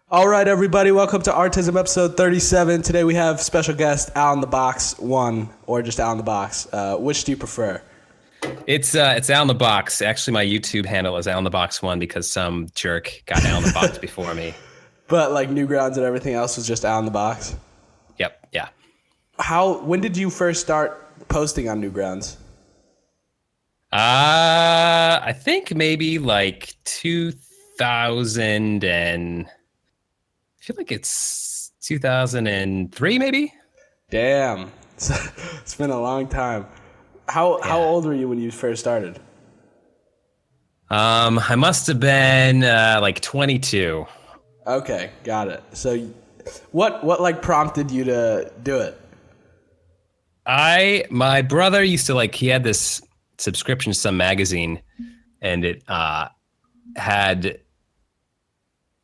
All right, everybody, welcome to ARTiZM episode 37. Today we have special guest Al in the Box 1, or just Al in the Box. Which do you prefer? It's Al in the Box. Actually, my YouTube handle is Al in the Box 1 because some jerk got Al in the Box before me. But like Newgrounds and everything else was just Al in the Box. Yep, yeah. When did you first start posting on Newgrounds? I think maybe like 2000 and I feel like it's 2003 maybe. Damn, it's been a long time. How old were you when you first started? I must have been like 22. Okay, got it. So, what like prompted you to do it? My brother used to he had this subscription to some magazine, and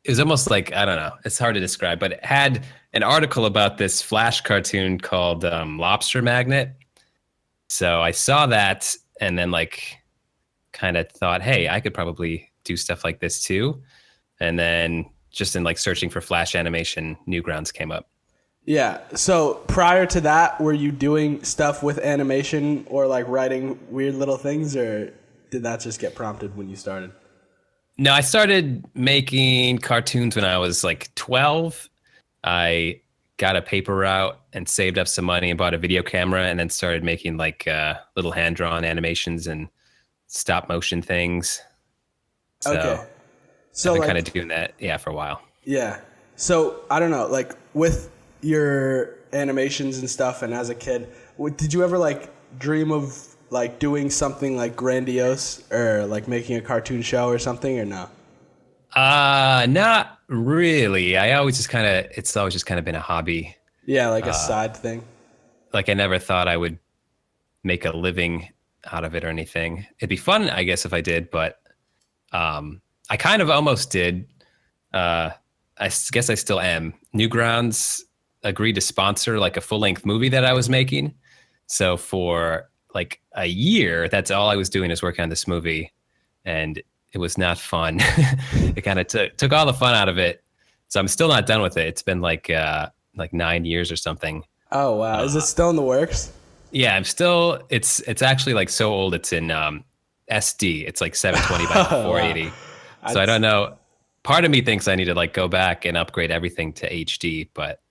it was almost like, I don't know, it's hard to describe, but it had an article about this Flash cartoon called Lobster Magnet. So I saw that and then kind of thought, hey, I could probably do stuff like this too. And then just in searching for Flash animation, Newgrounds came up. Yeah. So prior to that, were you doing stuff with animation or like writing weird little things, or did that just get prompted when you started? No, I started making cartoons when I was 12. I got a paper route and saved up some money and bought a video camera and then started making little hand-drawn animations and stop motion things. Okay. So I've been kind of doing that, for a while. Yeah. So I don't know, with your animations and stuff, and as a kid, did you ever dream of doing something grandiose or making a cartoon show or something, or no? Not really. It's always just kind of been a hobby. Yeah, a side thing. I never thought I would make a living out of it or anything. It'd be fun, I guess, if I did, but I kind of almost did. I guess I still am. Newgrounds agreed to sponsor a full-length movie that I was making. So for a year, that's all I was doing is working on this movie, and it was not fun. It kind of took all the fun out of it. So I'm still not done with it. It's been like 9 years or something. Oh wow! Is it still in the works? Yeah, I'm still. It's actually so old. It's in SD. It's 720 by 480. Wow. So I don't know. Part of me thinks I need to go back and upgrade everything to HD, but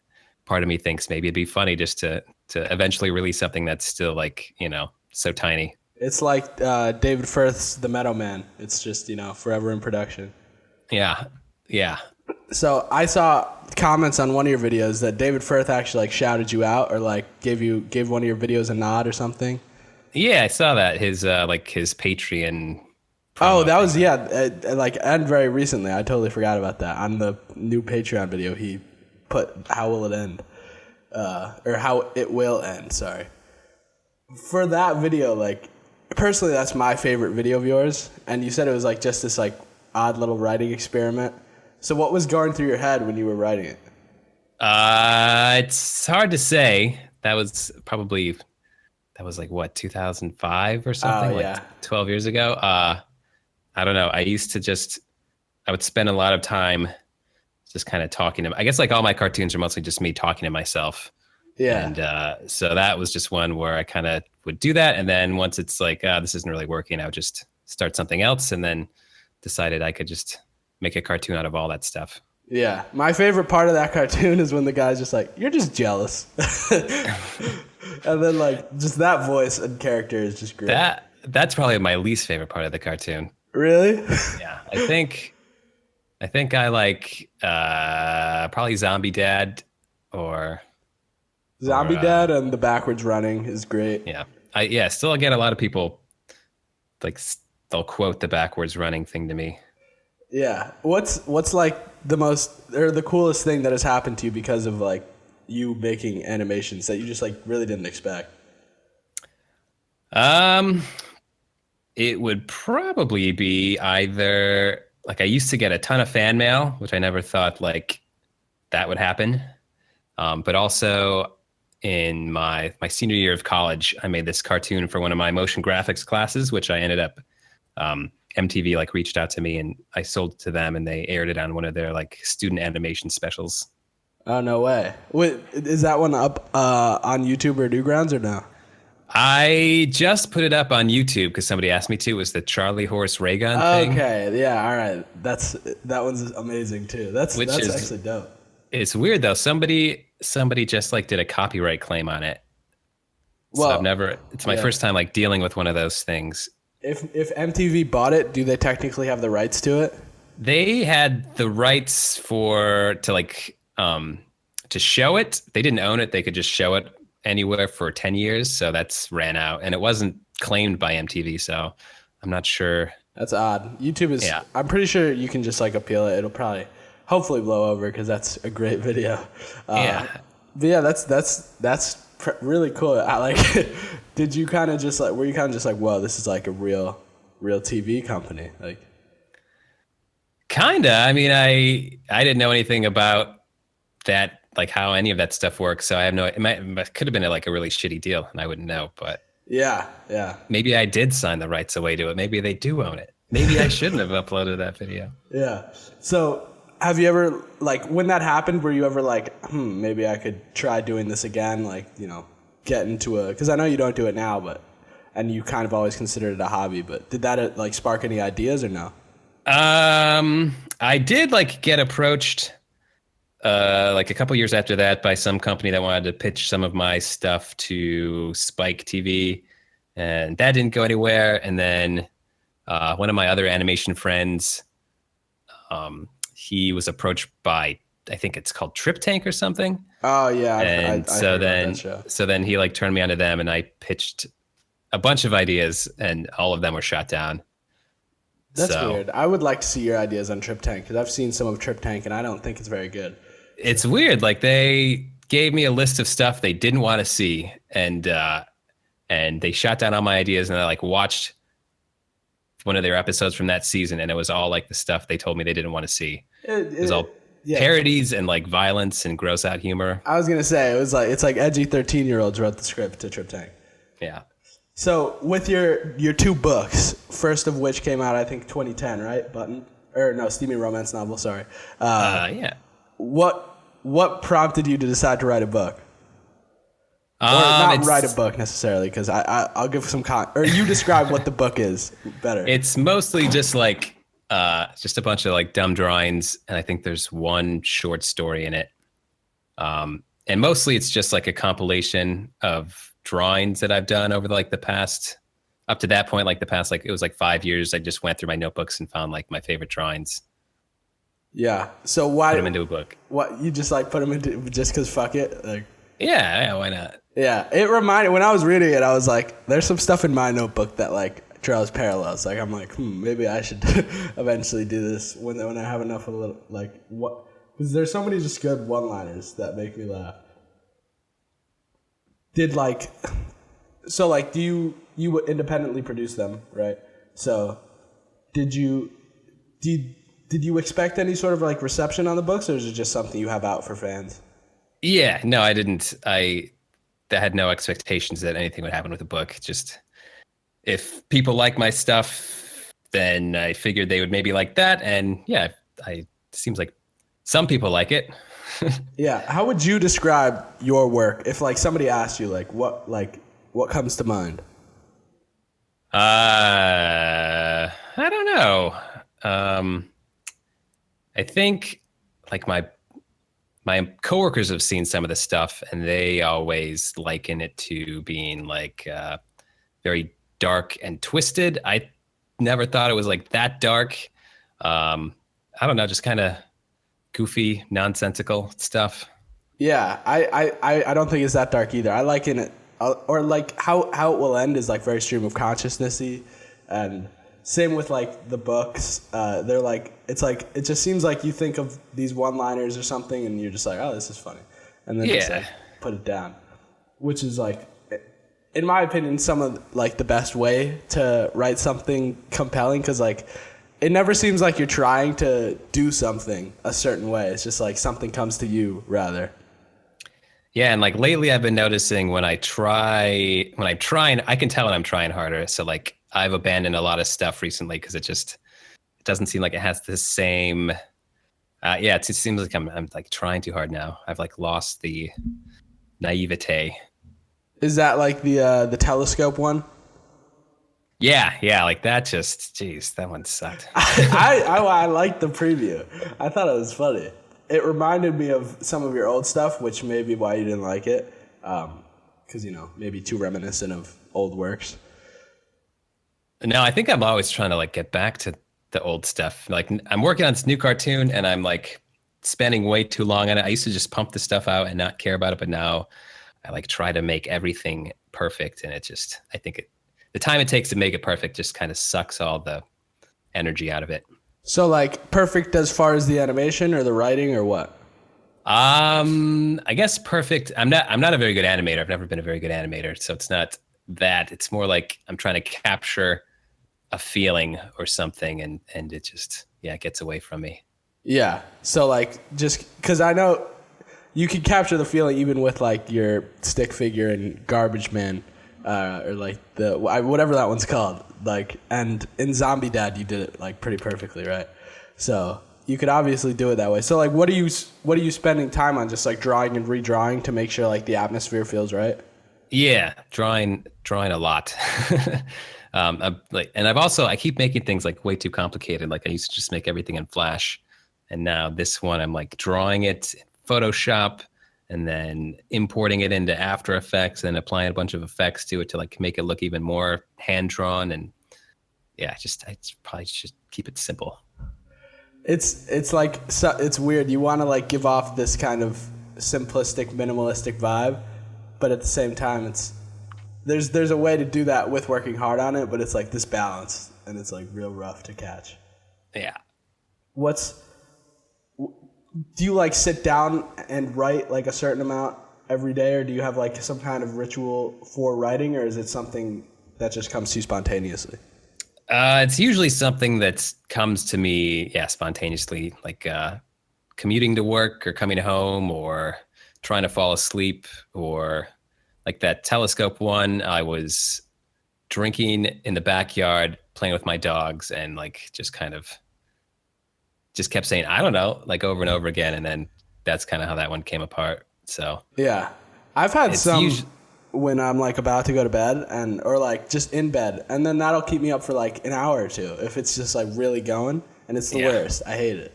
part of me thinks maybe it'd be funny just to eventually release something that's still so tiny. It's like David Firth's The Meadow Man. It's just, forever in production. Yeah. Yeah. So I saw comments on one of your videos that David Firth actually shouted you out or gave one of your videos a nod or something. Yeah, I saw that. His his Patreon. Oh, that was, and very recently. I totally forgot about that. On the new Patreon video, he put how will it end? Or how it will end, sorry. For that video, personally, that's my favorite video of yours. And you said it was just this odd little writing experiment. So what was going through your head when you were writing it? It's hard to say. That was what, 2005 or something? Oh, yeah. 12 years ago. I don't know. I would spend a lot of time just kind of talking to, I guess all my cartoons are mostly just me talking to myself. Yeah. And so that was just one where I kind of would do that. And then once it's this isn't really working, I would just start something else, and then decided I could just make a cartoon out of all that stuff. Yeah. My favorite part of that cartoon is when the guy's just you're just jealous. And then just that voice and character is just great. That's probably my least favorite part of the cartoon. Really? Yeah. I think I like probably Zombie Dad or Zombie Dad, and the backwards running is great. Yeah. I still get a lot of people they'll quote the backwards running thing to me. Yeah. What's the most or the coolest thing that has happened to you because of you making animations that you just really didn't expect? It would probably be either I used to get a ton of fan mail, which I never thought that would happen. But also in my senior year of college, I made this cartoon for one of my motion graphics classes, which I ended up MTV like reached out to me and I sold it to them and they aired it on one of their like student animation specials. Oh, no way. Wait, is that one up on YouTube or Newgrounds or no? I just put it up on YouTube because somebody asked me to. It was the Charlie Horse Ray Gun thing. Okay, yeah, all right. That one's amazing too. That's actually dope. It's weird though. Somebody just like did a copyright claim on it. So Well, it's my first time like dealing with one of those things. If MTV bought it, do they technically have the rights to it? They had the rights to show it. They didn't own it. They could just show it anywhere for 10 years. So that's ran out and it wasn't claimed by MTV. So I'm not sure. That's odd. YouTube is, yeah. I'm pretty sure you can just like appeal it. It'll probably, hopefully blow over because that's a great video. Yeah. But yeah, that's really cool. I like, did you kind of just like, were you kind of just like, whoa, this is like a real TV company? Like, kinda. I mean, I didn't know anything about that, like how any of that stuff works. So I have it could have been like a really shitty deal and I wouldn't know, but yeah. Maybe I did sign the rights away to it. Maybe they do own it. Maybe I shouldn't have uploaded that video. Yeah. So have you ever, like, when that happened, were you ever like, maybe I could try doing this again? Like, you know, get into because I know you don't do it now, and you kind of always considered it a hobby, but did that like spark any ideas or no? I did like get approached like a couple years after that by some company that wanted to pitch some of my stuff to Spike TV, and that didn't go anywhere. And then one of my other animation friends, he was approached by, I think it's called Trip Tank or something. Oh yeah. And so then he like turned me onto them and I pitched a bunch of ideas and all of them were shot down. That's weird. I would like to see your ideas on Trip Tank because I've seen some of Trip Tank and I don't think it's very good. It's weird. Like they gave me a list of stuff they didn't want to see and they shot down all my ideas and I like watched one of their episodes from that season and it was all like the stuff they told me they didn't want to see. It was all parodies and like violence and gross out humor. I was gonna say it's like edgy 13-year-olds wrote the script to Trip Tank. Yeah. So with your two books, first of which came out I think 2010, right? Steamy romance novel. Sorry. Yeah. What prompted you to decide to write a book? Or not write a book necessarily, because I'll give some or you describe what the book is better. It's mostly just like just a bunch of like dumb drawings, and I think there's one short story in it. And mostly it's just like a compilation of drawings that I've done over like the past, up to that point, like the past, like it was like 5 years. I just went through my notebooks and found like my favorite drawings. Yeah. So why put them into a book? What you just like put them into just because fuck it? Like, yeah, why not? Yeah, it reminded when I was reading it, I was like, there's some stuff in my notebook that like draws parallels. Like I'm like, maybe I should eventually do this when I have enough of a little like what, because there's so many just good one-liners that make me laugh. Do you independently produce them, right? So did you expect any sort of like reception on the books, or is it just something you have out for fans? Yeah, no, I didn't. I had no expectations that anything would happen with the book. Just if people like my stuff, then I figured they would maybe like that. And yeah, it seems like some people like it. Yeah. How would you describe your work if like somebody asked you what comes to mind? I don't know. I think like my coworkers have seen some of the stuff and they always liken it to being like very dark and twisted. I never thought it was like that dark. I don't know, just kind of goofy, nonsensical stuff. Yeah, I don't think it's that dark either. I liken it, or like how it will end is like very stream of consciousness-y, and same with like the books. They're like, it's like, it just seems like you think of these one-liners or something and you're just like, oh, this is funny, and then just like put it down, which is like, in my opinion, some of like the best way to write something compelling, because like it never seems like you're trying to do something a certain way. It's just like something comes to you rather. Yeah, and like lately I've been noticing when I'm trying, I can tell when I'm trying harder. So like I've abandoned a lot of stuff recently because it doesn't seem like it has the same. Yeah, it seems like I'm like trying too hard now. I've like lost the naivete. Is that like the telescope one? Yeah, like that. Jeez, that one sucked. I liked the preview. I thought it was funny. It reminded me of some of your old stuff, which may be why you didn't like it. Because, maybe too reminiscent of old works. No, I think I'm always trying to like get back to the old stuff. Like I'm working on this new cartoon and I'm like spending way too long on it. I used to just pump the stuff out and not care about it, but now I like try to make everything perfect, and I think the time it takes to make it perfect just kind of sucks all the energy out of it. So like perfect as far as the animation or the writing or what? I guess perfect. I'm not a very good animator. I've never been a very good animator, so it's not that. It's more like I'm trying to capture a feeling or something, and it just it gets away from me. Yeah. So like just because I know you can capture the feeling even with like your stick figure and Garbage Man, or like whatever that one's called. Like, and in Zombie Dad you did it like pretty perfectly, right? So you could obviously do it that way. So like, what are you spending time on? Just like drawing and redrawing to make sure like the atmosphere feels right? Yeah, drawing a lot. I keep making things like way too complicated. Like I used to just make everything in Flash, and now this one I'm like drawing it in Photoshop and then importing it into After Effects and applying a bunch of effects to it to like make it look even more hand drawn. And I probably should keep it simple. It's like, so it's weird. You want to like give off this kind of simplistic, minimalistic vibe, but at the same time, there's a way to do that with working hard on it, but it's like this balance, and it's like real rough to catch. Yeah. Do you like sit down and write like a certain amount every day, or do you have like some kind of ritual for writing, or is it something that just comes to you spontaneously? It's usually something that comes to me, spontaneously, like commuting to work or coming home or trying to fall asleep, or like that telescope one. I was drinking in the backyard, playing with my dogs, and like just kept saying, I don't know, like over and over again. And then that's kind of how that one came apart. So yeah, I've had some when I'm like about to go to bed or like just in bed, and then that'll keep me up for like an hour or two if it's just like really going, and it's the worst. I hate it.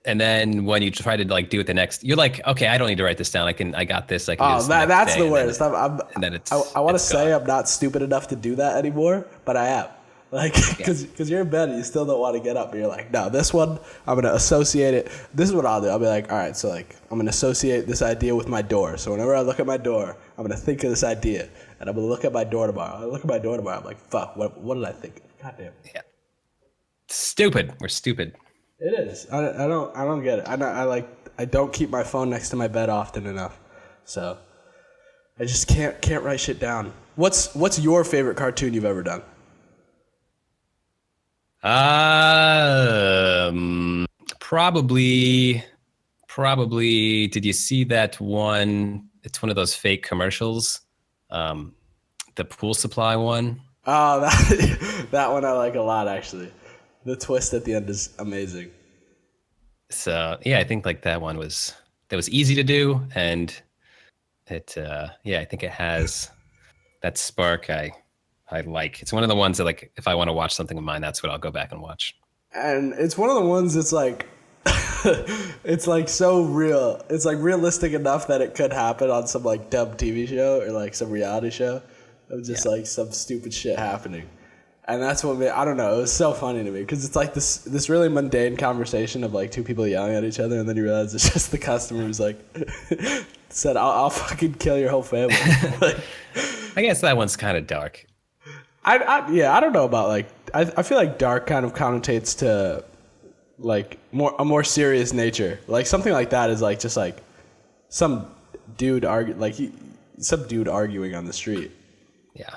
And then when you try to like do it the next, you're like, okay, I don't need to write this down. I got this. I can do this that's the worst. I want to say I'm not stupid enough to do that anymore, but I am. Like, because you're in bed and you still don't want to get up. And you're like, no, this one, I'm going to associate it. This is what I'll do. I'll be like, all right, so like, I'm going to associate this idea with my door. So whenever I look at my door, I'm going to think of this idea. And I'm going to look at my door tomorrow. I look at my door tomorrow. I'm like, fuck, what did I think? God damn. Yeah. Stupid. We're stupid. It is. I don't get it. I don't keep my phone next to my bed often enough. So I just can't write shit down. What's your favorite cartoon you've ever done? Probably. Did you see that one? It's one of those fake commercials. The pool supply one. Oh, that one I like a lot, actually. The twist at the end is amazing. So I think like that was easy to do, and it I think it has that spark I like. It's one of the ones that like if I want to watch something of mine, that's what I'll go back and watch. And it's one of the ones that's like it's like so real. It's like realistic enough that it could happen on some like dumb TV show or like some reality show of just like some stupid shit happening. And that's what I don't know. It was so funny to me because it's like this really mundane conversation of like two people yelling at each other, and then you realize it's just the customer who's like said, "I'll fucking kill your whole family." Like, I guess that one's kind of dark. I don't know about like I feel like dark kind of connotates to like a more serious nature. Like something like that is like just like some dude arguing on the street. Yeah.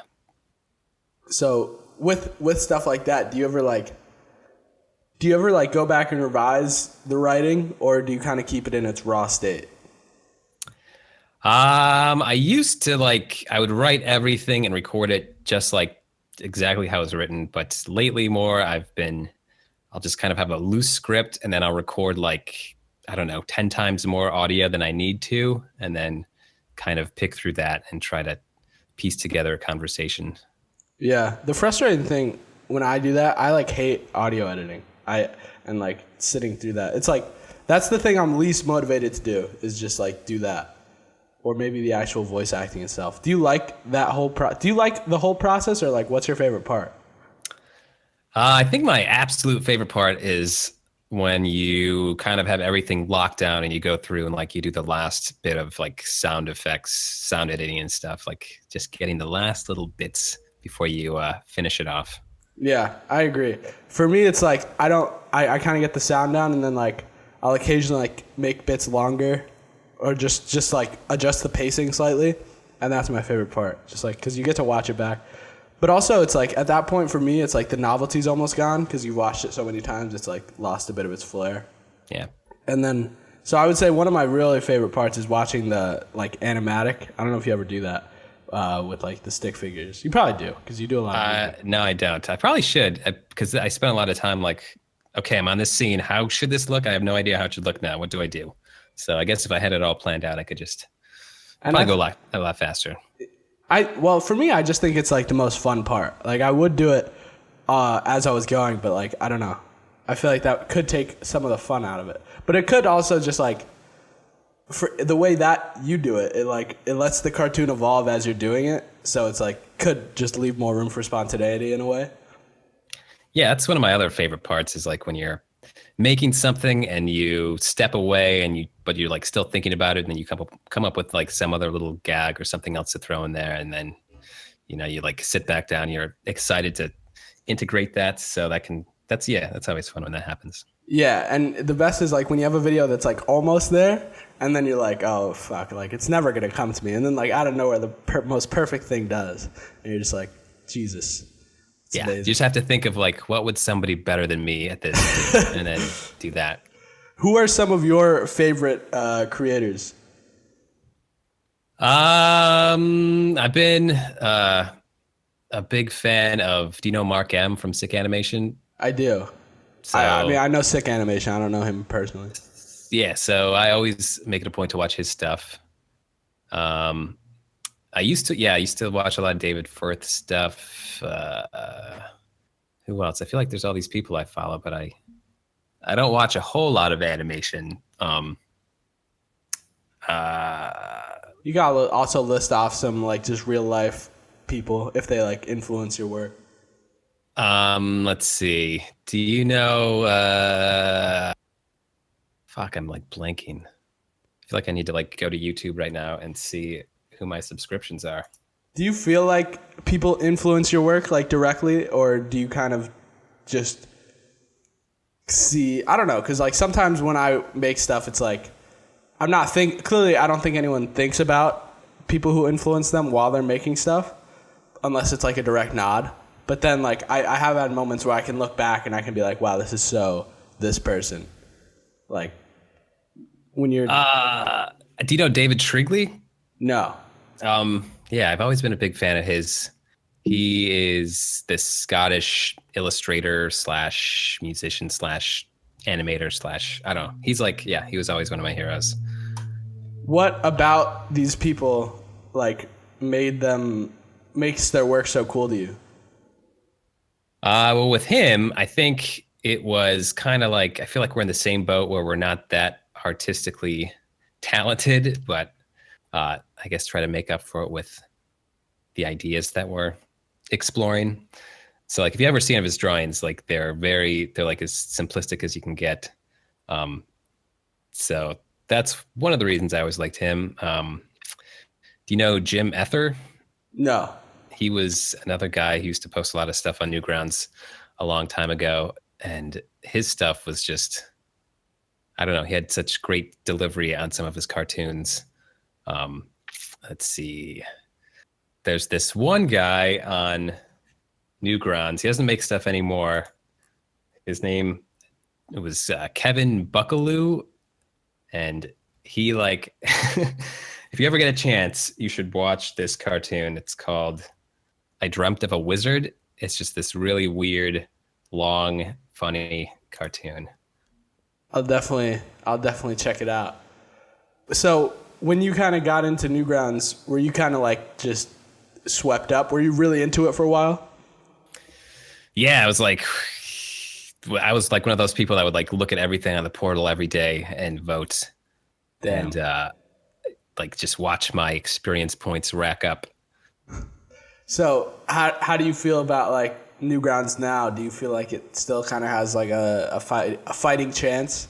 So with stuff like that, do you ever go back and revise the writing, or do you kind of keep it in its raw state? I used to I would write everything and record it just like exactly how it's written. But lately, more I'll just kind of have a loose script, and then I'll record like, I don't know, 10 times more audio than I need to, and then kind of pick through that and try to piece together a conversation. Yeah, the frustrating thing when I do that, I like hate audio editing. And like sitting through that. It's like that's the thing I'm least motivated to do is just like do that, or maybe the actual voice acting itself. Do you like that whole Do you like the whole process, or like what's your favorite part? I think my absolute favorite part is when you kind of have everything locked down and you go through and like you do the last bit of like sound effects, sound editing and stuff, like just getting the last little bits before you finish it off. Yeah, I agree. For me, it's like I kind of get the sound down, and then like I'll occasionally like make bits longer, or just like adjust the pacing slightly, and that's my favorite part. Just like because you get to watch it back, but also it's like at that point for me, it's like the novelty's almost gone because you watched it so many times. It's like lost a bit of its flair. Yeah. And then so I would say one of my really favorite parts is watching the like animatic. I don't know if you ever do that. With like the stick figures. You probably do because you do a lot of no, I don't. I probably should because I spent a lot of time like, okay, I'm on this scene. How should this look? I have no idea how it should look now. What do I do? So I guess if I had it all planned out, I could just probably go a lot faster. Well, for me, I just think it's like the most fun part. Like I would do it as I was going, but like I don't know. I feel like that could take some of the fun out of it. But it could also just like for the way that you do it, it lets the cartoon evolve as you're doing it. So it's like could just leave more room for spontaneity in a way. Yeah, that's one of my other favorite parts is like when you're making something and you step away but you're like still thinking about it, and then you come up with like some other little gag or something else to throw in there, and then you like sit back down, you're excited to integrate that. So that's always fun when that happens. Yeah, and the best is like when you have a video that's like almost there, and then you're like, oh fuck, like it's never gonna come to me, and then like out of nowhere the most perfect thing does, and you're just like, Jesus. Yeah, amazing. You just have to think of like what would somebody better than me at this do, and then do that. Who are some of your favorite creators? I've been a big fan of. Do you know Mark M from Sick Animation? I do. So, I mean, I know Sick Animation. I don't know him personally. Yeah, so I always make it a point to watch his stuff. I used to watch a lot of David Firth stuff. Who else? I feel like there's all these people I follow, but I don't watch a whole lot of animation. You gotta also list off some like just real life people if they like influence your work. Let's see. Do you know? Fuck, I'm like blanking. I feel like I need to like go to YouTube right now and see who my subscriptions are. Do you feel like people influence your work like directly, or do you kind of just see? I don't know, because like sometimes when I make stuff, it's like clearly I don't think anyone thinks about people who influence them while they're making stuff, unless it's like a direct nod. But then like I have had moments where I can look back and I can be like, wow, this is so this person. Like when you're do you know David Shrigley? No. Yeah, I've always been a big fan of his. He is this Scottish illustrator / musician / animator / I don't know. He's like, yeah, he was always one of my heroes. What about these people like makes their work so cool to you? Well, with him, I think it was kind of like, I feel like we're in the same boat where we're not that artistically talented, but I guess try to make up for it with the ideas that we're exploring. So like if you ever seen of his drawings, like they're like as simplistic as you can get. So that's one of the reasons I always liked him. Do you know Jim Ether? No. He was another guy who used to post a lot of stuff on Newgrounds a long time ago. And his stuff was just, I don't know, he had such great delivery on some of his cartoons. Let's see. There's this one guy on Newgrounds. He doesn't make stuff anymore. His name, it was Kevin Buckaloo. And he like, if you ever get a chance, you should watch this cartoon. It's called I Dreamt of a Wizard. it's just this really weird, long, funny cartoon. I'll definitely check it out. So when you kind of got into Newgrounds, were you kind of like just swept up? Were you really into it for a while? Yeah, I was like one of those people that would like look at everything on the portal every day and vote Damn. and like just watch my experience points rack up. So how do you feel about like Newgrounds now? Do you feel like it still kind of has like a fighting chance?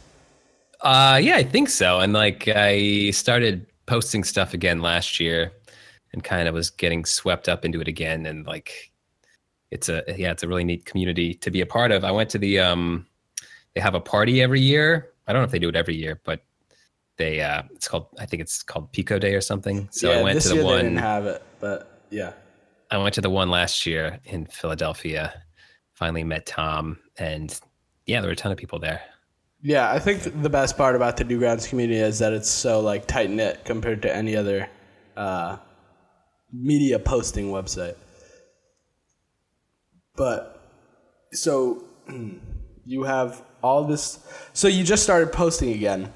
Yeah, I think so. And like I started posting stuff again last year and kind of was getting swept up into it again. And like it's a really neat community to be a part of. I went to the they have a party every year. I don't know if they do it every year, but they I think it's called Pico Day or something. So Yeah, I went this to the year one. they didn't have it, but yeah. I went to the one last year in Philadelphia. Finally met Tom, and yeah, there were a ton of people there. Yeah, I think the best part about the Newgrounds community is that it's so like tight knit compared to any other media posting website. But so you have all this. So you just started posting again.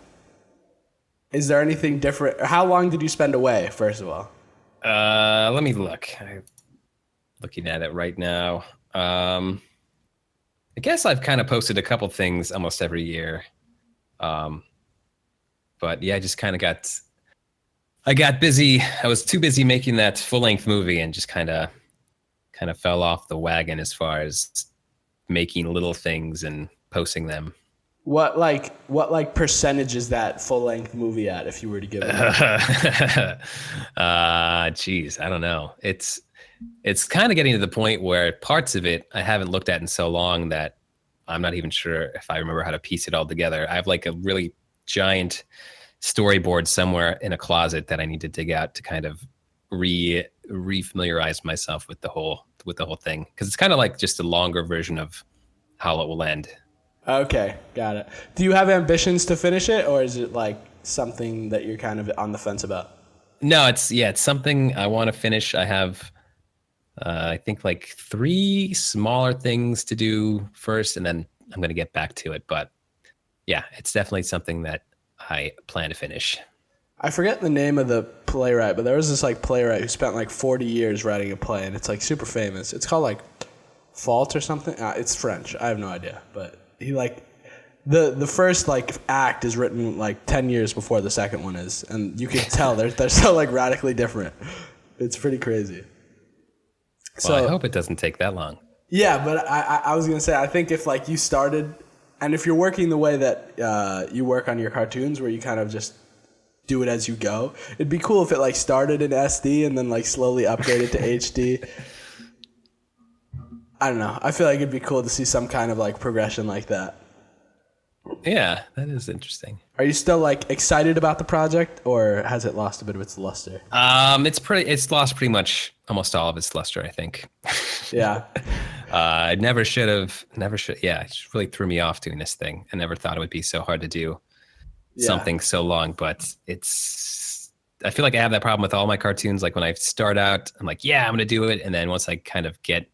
Is there anything different? How long did you spend away, first of all? Let me look. I'm looking at it right now. I guess I've kind of posted a couple things almost every year. But yeah, I just kind of I got busy. I was too busy making that full-length movie and just kind of fell off the wagon as far as making little things and posting them. What percentage is that full length movie at if you were to give it? Geez, I don't know. It's kind of getting to the point where parts of it I haven't looked at in so long that I'm not even sure if I remember how to piece it all together. I have like a really giant storyboard somewhere in a closet that I need to dig out to kind of refamiliarize myself with the whole thing, because it's kind of like just a longer version of how it will end. Okay, got it. Do you have ambitions to finish it, or is it like something that you're kind of on the fence about? No, it's something I want to finish. I have I think like 3 smaller things to do first, and then I'm going to get back to it. But yeah, it's definitely something that I plan to finish. I forget the name of the playwright, but there was this like playwright who spent like 40 years writing a play, and it's like super famous. It's called like Fault or something. It's French. I have no idea, but he like the first like act is written like 10 years before the second one is, and you can tell they're so like radically different. It's pretty crazy. Well, so I hope it doesn't take that long. Yeah, but I was gonna say, I think if like you started, and if you're working the way that you work on your cartoons, where you kind of just do it as you go, it'd be cool if it like started in SD and then like slowly upgraded to HD. I don't know. I feel like it'd be cool to see some kind of like progression like that. Yeah, that is interesting. Are you still like excited about the project, or has it lost a bit of its luster? It's lost pretty much almost all of its luster, I think. Yeah. I never should. Yeah, it just really threw me off doing this thing. I never thought it would be so hard to do something so long, but I feel like I have that problem with all my cartoons. Like when I start out, I'm like, yeah, I'm going to do it. And then once I kind of get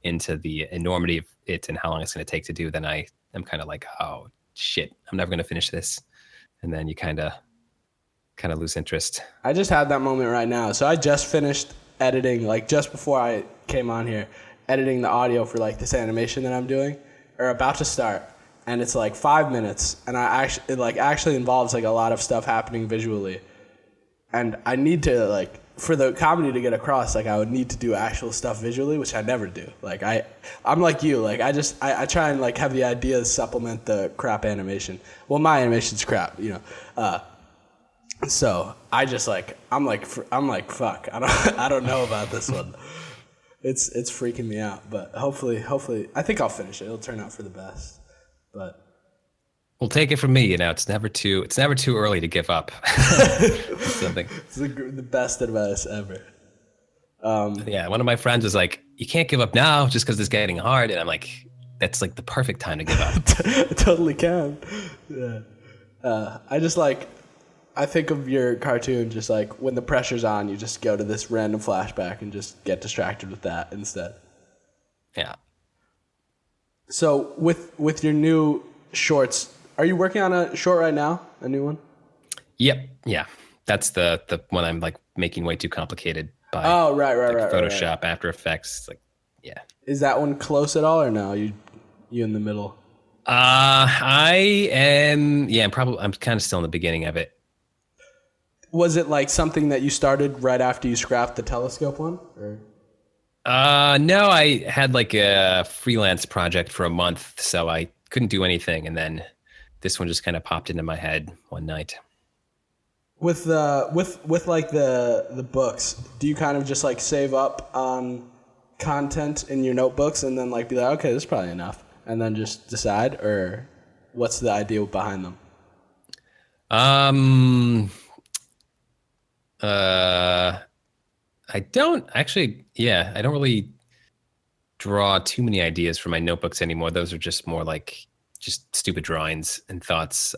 into the enormity of it and how long it's going to take to do, then I'm kind of like, oh shit, I'm never going to finish this. And then you kind of lose interest. I just had that moment right now. So I just finished editing, like just before I came on here, editing the audio for like this animation that I'm doing, or about to start. And it's like 5 minutes, and it actually involves like a lot of stuff happening visually. And I need to like, for the comedy to get across, like I would need to do actual stuff visually, which I never do. Like I'm like you, like I try and like have the ideas supplement the crap animation. Well, my animation's crap, you know. So I just like I'm like fuck. I don't know about this one. It's freaking me out, but hopefully I think I'll finish it. It'll turn out for the best. But well, take it from me, it's never too early to give up. Something. It's the best advice ever. Yeah, one of my friends was like, "You can't give up now just because it's getting hard," and I'm like, "That's like the perfect time to give up." I totally can. Yeah. I think of your cartoon just like when the pressure's on, you just go to this random flashback and just get distracted with that instead. Yeah. So with your new shorts, are you working on a short right now? A new one? Yep. Yeah. That's the one I'm like making way too complicated by Oh, right, right, like right, right, right. Photoshop, After Effects. Like, yeah. Is that one close at all, or no? You in the middle? I am. Yeah. I'm kind of still in the beginning of it. Was it like something that you started right after you scrapped the telescope one? Or? No, I had like a freelance project for a month, so I couldn't do anything, and then this one just kind of popped into my head one night. With like the books, do you kind of just like save up on content in your notebooks and then like be like, okay, this is probably enough, and then just decide, or what's the idea behind them? Um, uh, I don't actually. Yeah, I don't really draw too many ideas for my notebooks anymore. Those are just more like just stupid drawings and thoughts.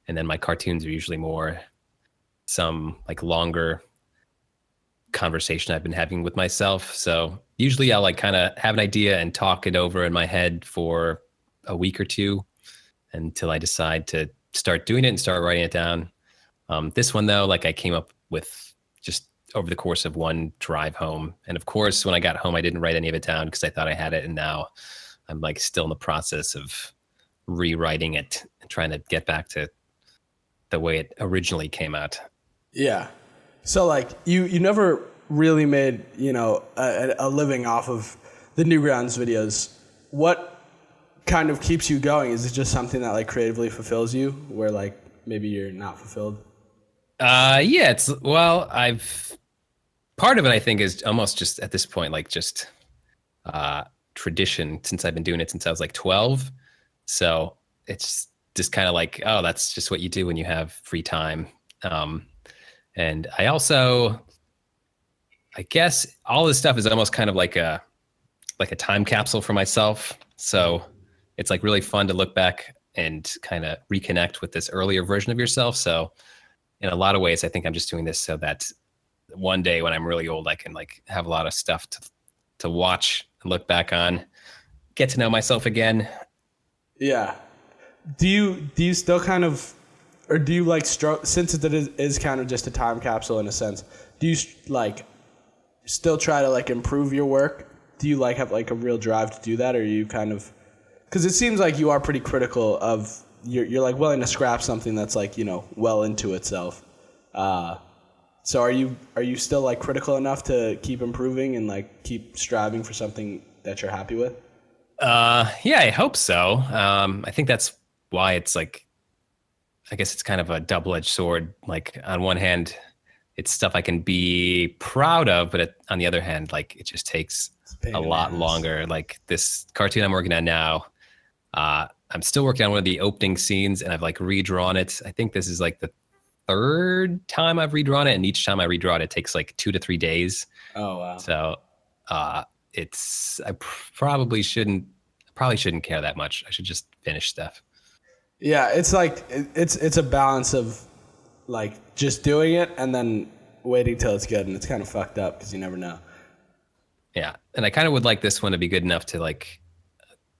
And then my cartoons are usually more some like longer conversation I've been having with myself. So usually I'll like kind of have an idea and talk it over in my head for a week or two until I decide to start doing it and start writing it down. This one though, like I came up with just over the course of one drive home. And of course, when I got home, I didn't write any of it down because I thought I had it. And now I'm like still in the process of rewriting it and trying to get back to the way it originally came out. Yeah. So like you never really made a living off of the Newgrounds videos. What kind of keeps you going? Is it just something that like creatively fulfills you, where like maybe you're not fulfilled? Yeah, it's well, I've part of it I think is almost just at this point like just uh tradition since I've been doing it since I was like 12. So it's just kind of like, oh, that's just what you do when you have free time. Um, and I also, I guess all this stuff is almost kind of like a time capsule for myself. So it's like really fun to look back and kind of reconnect with this earlier version of yourself. So in a lot of ways, I think I'm just doing this so that one day when I'm really old, I can like have a lot of stuff to watch and look back on, get to know myself again. Yeah. Do you still kind of, or do you like since it is kind of just a time capsule in a sense? Do you like still try to like improve your work? Do you like have like a real drive to do that, or are you kind of, because it seems like you are pretty critical of you're like willing to scrap something that's like well into itself. So are you still like critical enough to keep improving and like keep striving for something that you're happy with? Yeah, I hope so. I think that's why it's like, I guess it's kind of a double-edged sword. Like on one hand, it's stuff I can be proud of, but on the other hand, like it just takes It's a pain a in the lot ass. longer. Like this cartoon I'm working on now, I'm still working on one of the opening scenes, and I've like redrawn it. I think this is like the third time I've redrawn it, and each time I redraw it, it takes like 2 to 3 days. Oh wow. So uh, it's I probably shouldn't care that much. I should just finish stuff. Yeah, it's like it's a balance of like just doing it and then waiting till it's good, and it's kind of fucked up because you never know. Yeah, and I kind of would like this one to be good enough to like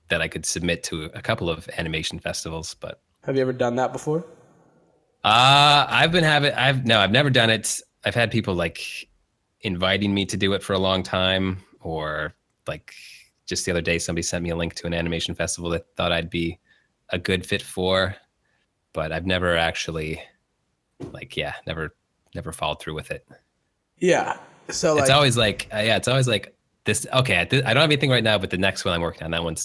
that I could submit to a couple of animation festivals, but Have you ever done that before? I've never done it. I've had people like inviting me to do it for a long time, or like just the other day somebody sent me a link to an animation festival that thought I'd be a good fit for, but I've never actually like never followed through with it. Yeah. So It's like always like it's always like this. Okay, I don't have anything right now, but the next one I'm working on, that one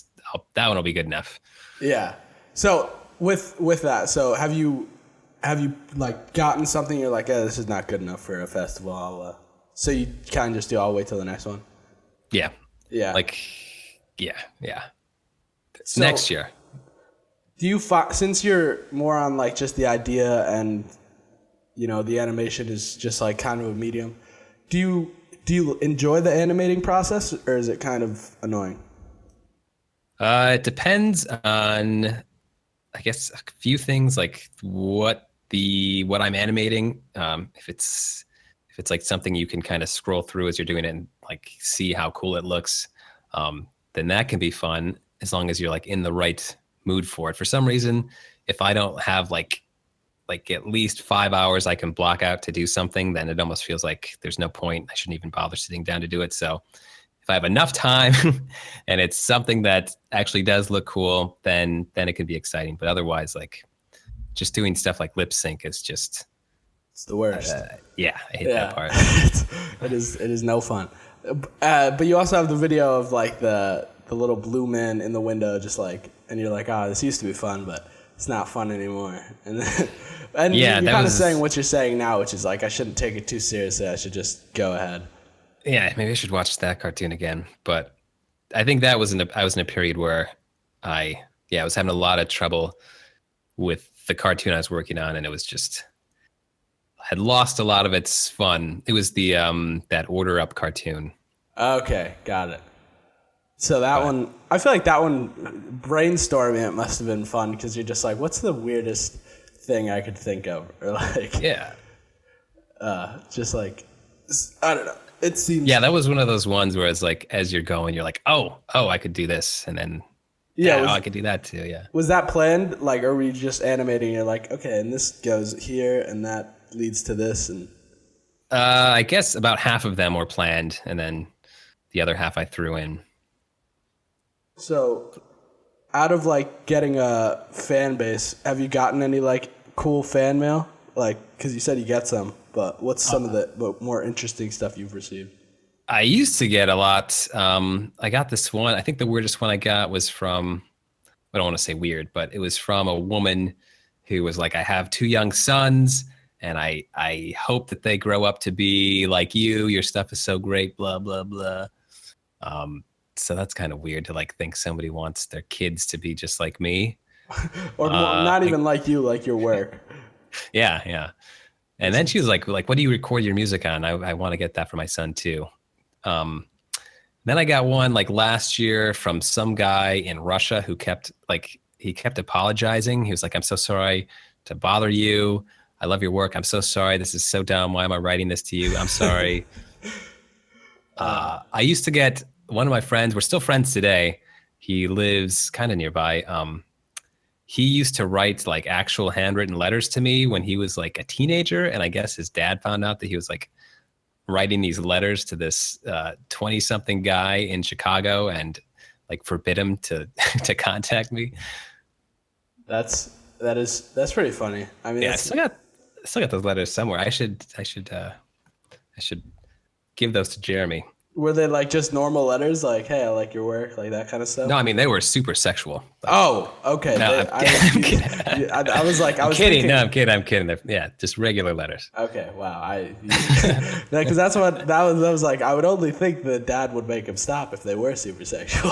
will be good enough. yeah. So with that, so have you like gotten something you're like, this is not good enough for a festival. So you kind of just do. I'll wait till the next one. Yeah, Yeah. like yeah. So Next year. do you since you're more on like just the idea and the animation is just like kind of a medium, do you enjoy the animating process, or is it kind of annoying? It depends on, I guess, a few things like what I'm animating. If it's like something you can kind of scroll through as you're doing it and like see how cool it looks, then that can be fun as long as you're like in the right mood for it. For some reason, if I don't have like at least 5 hours I can block out to do something, then it almost feels like there's no point. I shouldn't even bother sitting down to do it. So if I have enough time and it's something that actually does look cool, then it can be exciting. But otherwise, like just doing stuff like lip sync is just, It's the worst. yeah, I hate that part. It is no fun. But you also have the video of like the little blue man in the window, just like, and you're like, oh, this used to be fun, but it's not fun anymore. And then, and Yeah, you're kind of saying what you're saying now, which is like, I shouldn't take it too seriously. I should just go ahead. Yeah, maybe I should watch that cartoon again. But I think that was I was in a period where I was having a lot of trouble with the cartoon I was working on, and it was just had lost a lot of its fun. It was the that Order Up cartoon. Okay, got it. So that one, I feel like that one, brainstorming it must have been fun because you're just like, what's the weirdest thing I could think of? Or like, Yeah. Just like, I don't know. It seems. Yeah, that was one of those ones where it's like, as you're going, you're like, oh, I could do this. And then, I could do that too. Yeah. Was that planned? Like, or were you just animating? You're like, okay, and this goes here and that leads to this. And I guess about half of them were planned. And then the other half I threw in. So, out of like getting a fan base, have you gotten any like cool fan mail? Like, because you said you get some, but what's some of the more interesting stuff you've received? I used to get a lot. I got this one. I think the weirdest one I got was from, I don't want to say weird, but it was from a woman who was like, I have 2 young sons and I hope that they grow up to be like you. Your stuff is so great, blah, blah, blah. So that's kind of weird to like think somebody wants their kids to be just like me. Or not even like you, like your work. Yeah, yeah. And then she was like, what do you record your music on? I want to get that for my son too. Then I got one like last year from some guy in Russia who kept apologizing. He was like, I'm so sorry to bother you. I love your work. I'm so sorry. This is so dumb. Why am I writing this to you? I'm sorry. I used to get one of my friends, we're still friends today. He lives kind of nearby. He used to write like actual handwritten letters to me when he was like a teenager. And I guess his dad found out that he was like writing these letters to this 20-something guy in Chicago and like forbid him to to contact me. That's pretty funny. I mean, yeah, I still got those letters somewhere. I should give those to Jeremy. Were they like just normal letters, like "Hey, I like your work," like that kind of stuff? No, I mean they were super sexual. Like, oh, okay. No, I'm kidding. I was like, I was kidding. thinking, No, I'm kidding. Yeah, just regular letters. Okay, wow. Because that's what that was like. I would only think the dad would make him stop if they were super sexual.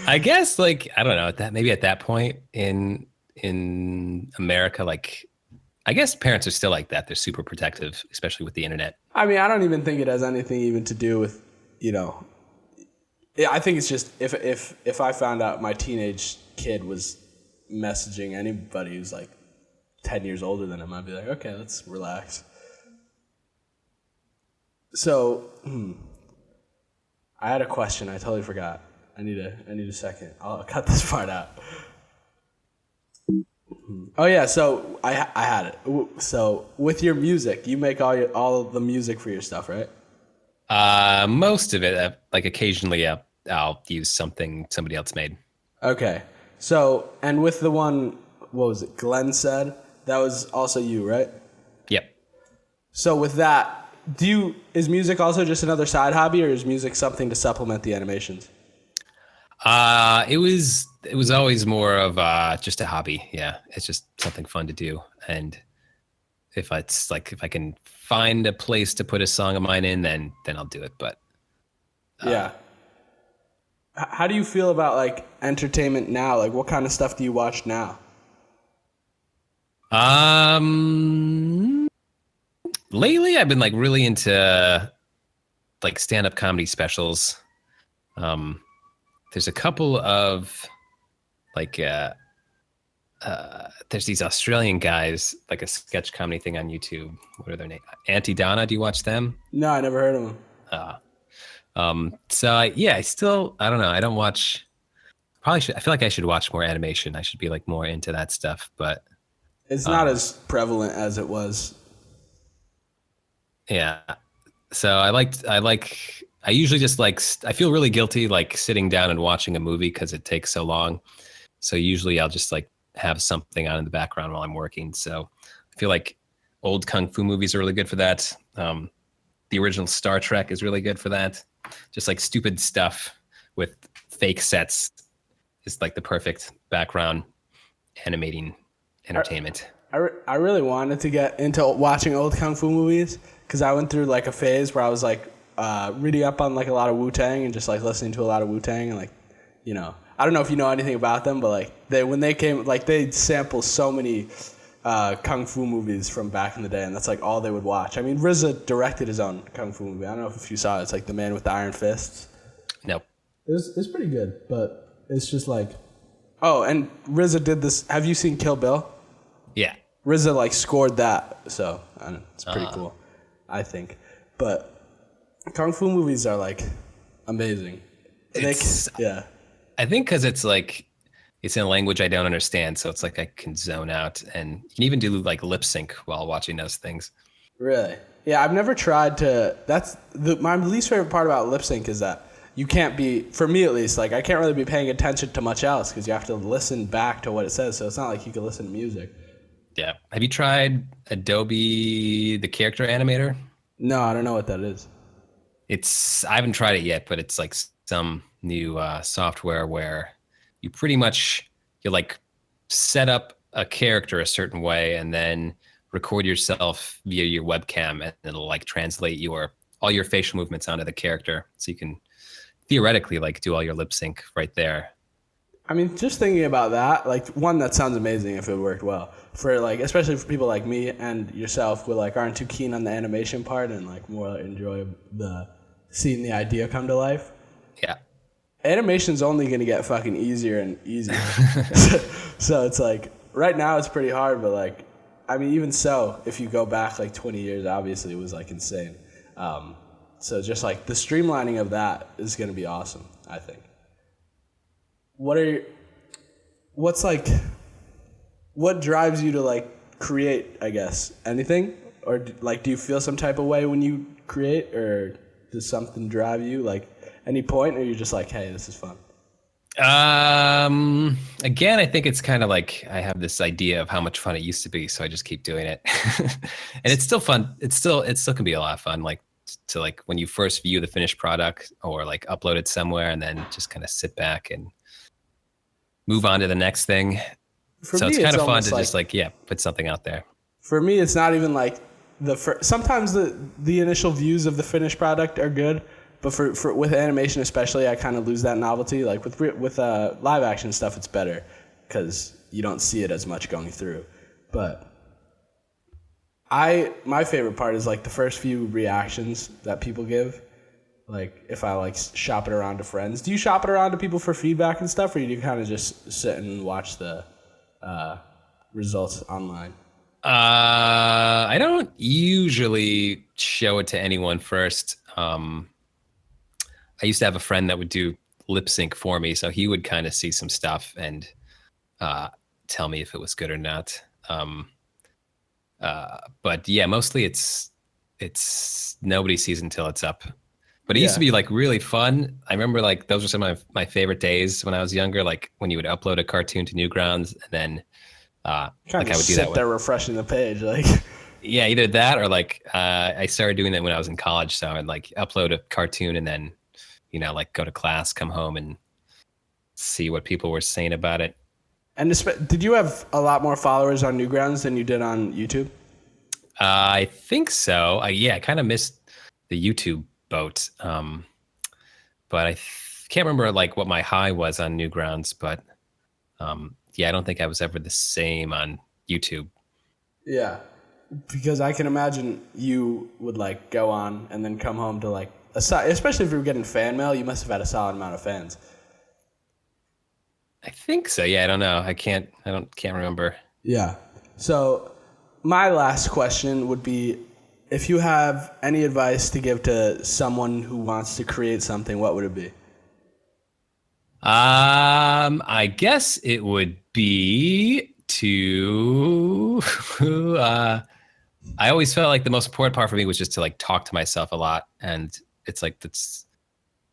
I guess like I don't know that maybe at that point in America, like I guess parents are still like that. They're super protective, especially with the internet. I mean, I don't even think it has anything even to do with, you know. Yeah, I think it's just if I found out my teenage kid was messaging anybody who's like 10 years older than him, I'd be like, okay, let's relax. So, I had a question. I totally forgot. I need a second. I'll cut this part out. Oh yeah, so I had it. So with your music, you make all of the music for your stuff, right? Most of it, like occasionally, I'll use something somebody else made. Okay. So, and with the one, what was it? Glenn said that was also you, right? Yep. So with that, is music also just another side hobby, or is music something to supplement the animations? It was always more of just a hobby. Yeah, it's just something fun to do, and if I can find a place to put a song of mine in, then I'll do it. But yeah. How do you feel about like entertainment now? Like, what kind of stuff do you watch now? Lately I've been like really into like stand-up comedy specials. There's a couple of like there's these Australian guys, like a sketch comedy thing on YouTube. What are their names? Auntie Donna, do you watch them? No, I never heard of them. I still, I don't know. I don't watch, probably should, I feel like I should watch more animation. I should be like more into that stuff, but It's not as prevalent as it was. yeah. So I usually just like, I feel really guilty like sitting down and watching a movie because it takes so long. So usually I'll just like have something on in the background while I'm working. So I feel like old kung fu movies are really good for that. The original Star Trek is really good for that. Just like stupid stuff with fake sets is like the perfect background animating entertainment. I really wanted to get into watching old kung fu movies because I went through like a phase where I was like reading up on like a lot of Wu-Tang and just like listening to a lot of Wu-Tang and like, you know, I don't know if you know anything about them, but like when they came, like they sample so many kung fu movies from back in the day, and that's like all they would watch. I mean, RZA directed his own kung fu movie. I don't know if you saw it. It's like The Man with the Iron Fists. Nope. It's pretty good, but it's just like, oh, and RZA did this. Have you seen Kill Bill? Yeah. RZA like scored that, so I don't know, it's pretty cool, I think. But kung fu movies are like amazing. Yeah. I think because it's like it's in a language I don't understand, so it's like I can zone out, and you can even do like lip sync while watching those things. Really? Yeah, I've never tried to. That's my least favorite part about lip sync is that you can't be, for me at least, like I can't really be paying attention to much else because you have to listen back to what it says. So it's not like you can listen to music. Yeah. Have you tried Adobe the character animator? No, I don't know what that is. I haven't tried it yet, but it's like some new software where you pretty much you like set up a character a certain way and then record yourself via your webcam, and it'll like translate all your facial movements onto the character, so you can theoretically like do all your lip sync right there. I mean, just thinking about that, like one, that sounds amazing if it worked well. For like, especially for people like me and yourself who like aren't too keen on the animation part and like more enjoy seeing the idea come to life. Yeah. Animation's only going to get fucking easier and easier. So it's like, right now it's pretty hard, but like, I mean, even so, if you go back like 20 years, obviously it was like insane. So just like the streamlining of that is going to be awesome, I think. What drives you to like create, I guess? Anything? Or like, do you feel some type of way when you create, or does something drive you? Like, any point, or you're just like, hey, this is fun? Again, I think it's kind of like I have this idea of how much fun it used to be, so I just keep doing it. And it's still fun. It still can be a lot of fun, like to like when you first view the finished product or like upload it somewhere and then just kind of sit back and move on to the next thing. So it's kind of fun to just like, yeah, put something out there. For me, it's not even like sometimes the initial views of the finished product are good, but for with animation especially, I kind of lose that novelty. Like with live action stuff, it's better because you don't see it as much going through. But my favorite part is like the first few reactions that people give. Like if I like shop it around to friends. Do you shop it around to people for feedback and stuff, or do you kind of just sit and watch the results online? I don't usually show it to anyone first. I used to have a friend that would do lip sync for me, so he would kind of see some stuff and tell me if it was good or not. But yeah, mostly it's nobody sees until it's up. But it used to be like really fun. I remember like those were some of my favorite days when I was younger, like when you would upload a cartoon to Newgrounds and then like I would do that. They're refreshing the page, like. Yeah, either that or like I started doing that when I was in college. So I'd like upload a cartoon and then, you know, like go to class, come home and see what people were saying about it. And did you have a lot more followers on Newgrounds than you did on YouTube? I think so. I kind of missed the YouTube boat. But I can't remember like what my high was on Newgrounds, but yeah, I don't think I was ever the same on YouTube. Yeah, because I can imagine you would like go on and then come home to like especially if you were getting fan mail, you must have had a solid amount of fans. I think so. Yeah, I don't know. Can't remember. Yeah. So my last question would be, If you have any advice to give to someone who wants to create something, what would it be? I guess it would be to I always felt like the most important part for me was just to like talk to myself a lot, and it's like that's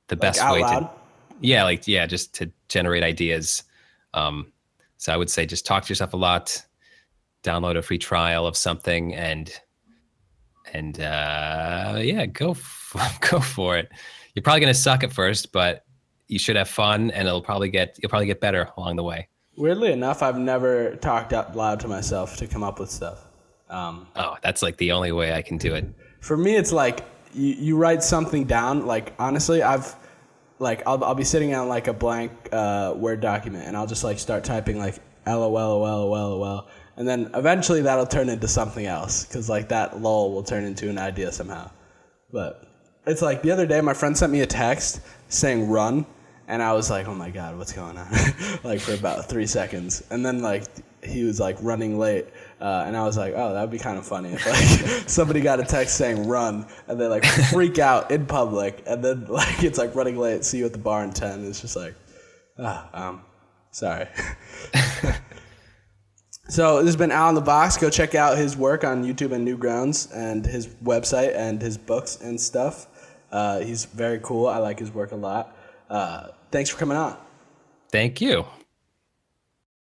the Like best out way to loud? just to generate ideas. Um, so I would say just talk to yourself a lot, download a free trial of something, and go for it. You're probably gonna suck at first, but you should have fun, and you'll probably get better along the way. Weirdly enough, I've never talked out loud to myself to come up with stuff. Oh, that's like the only way I can do it. For me, it's like you write something down. Like honestly, I'll be sitting on like a blank Word document, and I'll just like start typing like LOL, and then eventually that'll turn into something else because like that lol will turn into an idea somehow. But it's like the other day, my friend sent me a text saying "run," and I was like, "Oh my god, what's going on?" Like for about 3 seconds, and then like he was like running late, and I was like, "Oh, that would be kind of funny if like somebody got a text saying run, and they like freak out in public, and then like it's like running late, see you at the bar in 10." It's just like, sorry. So this has been Al in the Box. Go check out his work on YouTube and Newgrounds, and his website and his books and stuff. He's very cool. I like his work a lot. Thanks for coming on. Thank you.